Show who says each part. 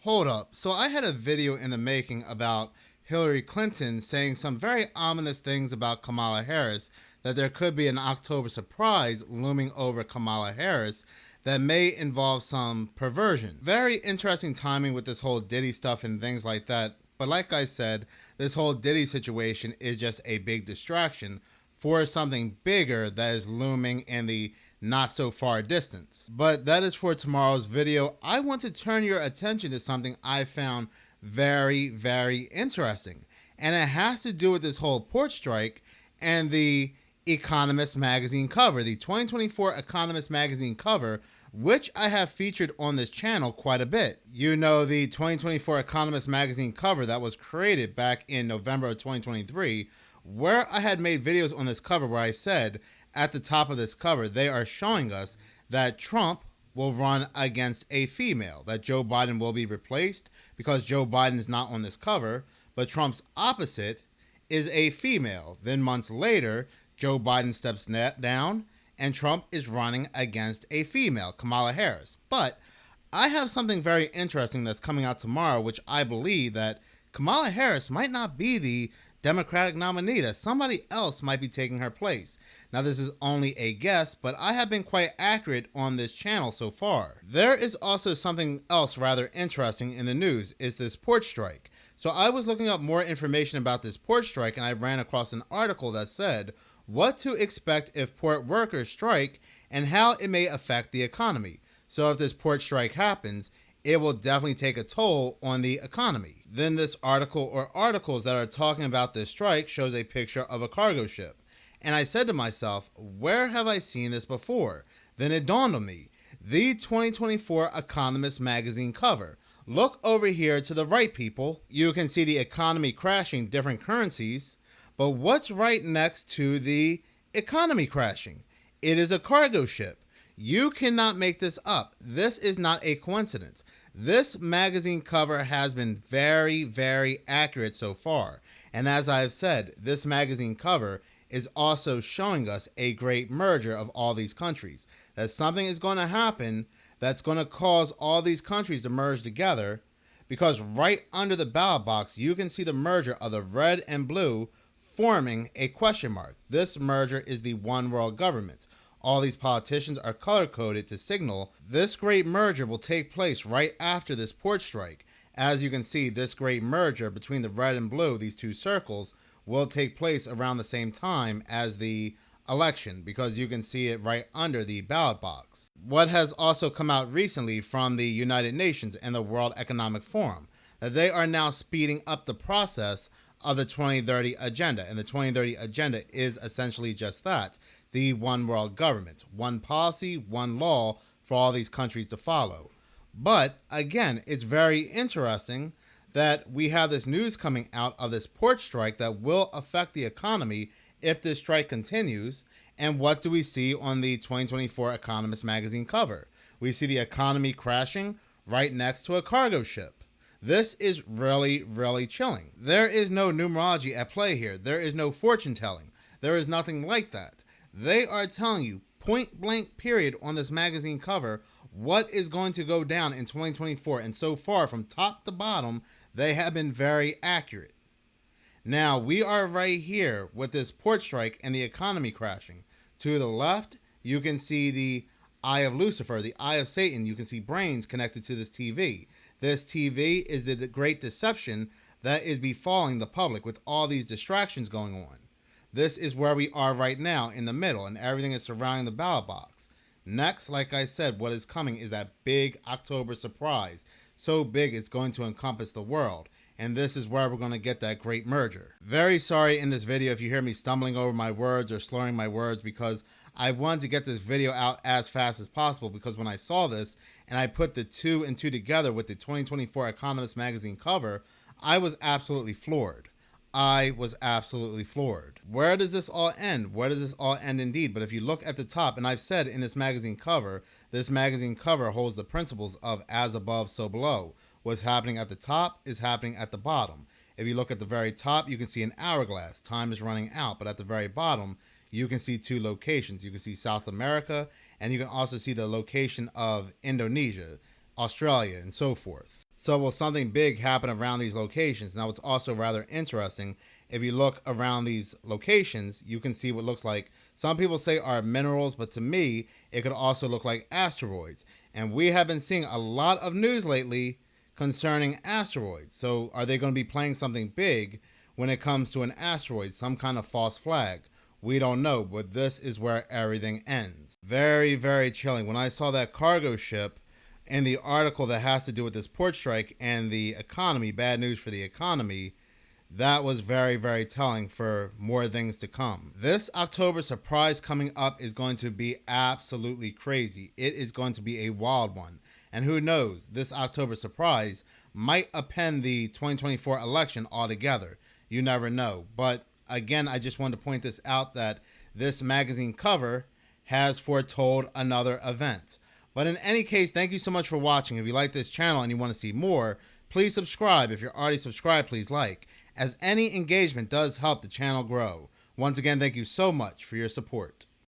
Speaker 1: Hold up. So I had a video in the making about Hillary Clinton saying some very ominous things about Kamala Harris, that there could be an October surprise looming over Kamala Harris that may involve some perversion. Very interesting timing with this whole Diddy stuff and things like that. But like I said, this whole Diddy situation is just a big distraction for something bigger that is looming in the not so far distance. But that is for tomorrow's video. I want to turn your attention to something I found very interesting. And it has to do with this whole port strike and the Economist magazine cover, the 2024 Economist magazine cover, which I have featured on this channel quite a bit. You know, the 2024 Economist magazine cover that was created back in November of 2023, where I had made videos on this cover where I said at the top of this cover, they are showing us that Trump will run against a female, that Joe Biden will be replaced because Joe Biden is not on this cover, but Trump's opposite is a female. Then months later, Joe Biden steps down and Trump is running against a female, Kamala Harris. But I have something very interesting that's coming out tomorrow, which I believe that Kamala Harris might not be the Democratic nominee, that somebody else might be taking her place. Now, this is only a guess, but I have been quite accurate on this channel so far. There is also something else rather interesting in the news, is this port strike. So I was looking up more information about this port strike, and I ran across an article that said what to expect if port workers strike and how it may affect the economy. So if this port strike happens, it will definitely take a toll on the economy. Then this article or articles that are talking about this strike shows a picture of a cargo ship. And I said to myself, where have I seen this before? Then it dawned on me, the 2024 Economist magazine cover. Look over here to the right, people. You can see the economy crashing, different currencies. But what's right next to the economy crashing? It is a cargo ship. You cannot make this up. This is not a coincidence. This magazine cover has been very accurate so far. And as I've said, this magazine cover is also showing us a great merger of all these countries. That something is going to happen that's going to cause all these countries to merge together, because right under the ballot box, you can see the merger of the red and blue forming a question mark. This merger is the one world government. All these politicians are color-coded to signal this great merger will take place right after this port strike. As you can see, this great merger between the red and blue, these two circles, will take place around the same time as the election, because you can see it right under the ballot box. What has also come out recently from the United Nations and the World Economic Forum, that they are now speeding up the process of the 2030 agenda. And the 2030 agenda is essentially just that, the one world government, one policy, one law for all these countries to follow. But again, it's very interesting that we have this news coming out of this port strike that will affect the economy if this strike continues. And what do we see on the 2024 Economist magazine cover? We see the economy crashing right next to a cargo ship. This is really chilling. There is no numerology at play here. There is no fortune telling. There is nothing like that. They are telling you point blank period on this magazine cover what is going to go down in 2024. And so far, from top to bottom, they have been very accurate. Now, we are right here with this port strike and the economy crashing. To the left, you can see the eye of Lucifer, the eye of Satan. You can see brains connected to this TV. This TV is the great deception that is befalling the public with all these distractions going on. This is where we are right now in the middle, and everything is surrounding the ballot box. Next, like I said, what is coming is that big October surprise. So big it's going to encompass the world. And this is where we're going to get that great merger. Very sorry in this video if you hear me stumbling over my words or slurring my words, because I wanted to get this video out as fast as possible, because when I saw this and I put the two and two together with the 2024 Economist magazine cover, I was absolutely floored. I was absolutely floored. Where does this all end? Where does this all end indeed? But if you look at the top, and I've said in this magazine cover holds the principles of as above, so below. What's happening at the top is happening at the bottom. If you look at the very top, you can see an hourglass. Time is running out. But at the very bottom, you can see two locations. You can see South America, and you can also see the location of Indonesia, Australia, and so forth. So will something big happen around these locations? Now, it's also rather interesting. If you look around these locations, you can see what looks like, some people say are minerals, but to me, it could also look like asteroids. And we have been seeing a lot of news lately concerning asteroids. So are they going to be playing something big when it comes to an asteroid, some kind of false flag? We don't know, but this is where everything ends. Very, very chilling. When I saw that cargo ship in the article that has to do with this port strike and the economy, bad news for the economy, that was very, very telling for more things to come. This October surprise coming up is going to be absolutely crazy. It is going to be a wild one. And who knows, this October surprise might upend the 2024 election altogether. You never know. But again, I just wanted to point this out, that this magazine cover has foretold another event. But in any case, thank you so much for watching. If you like this channel and you want to see more, please subscribe. If you're already subscribed, please like, as any engagement does help the channel grow. Once again, thank you so much for your support.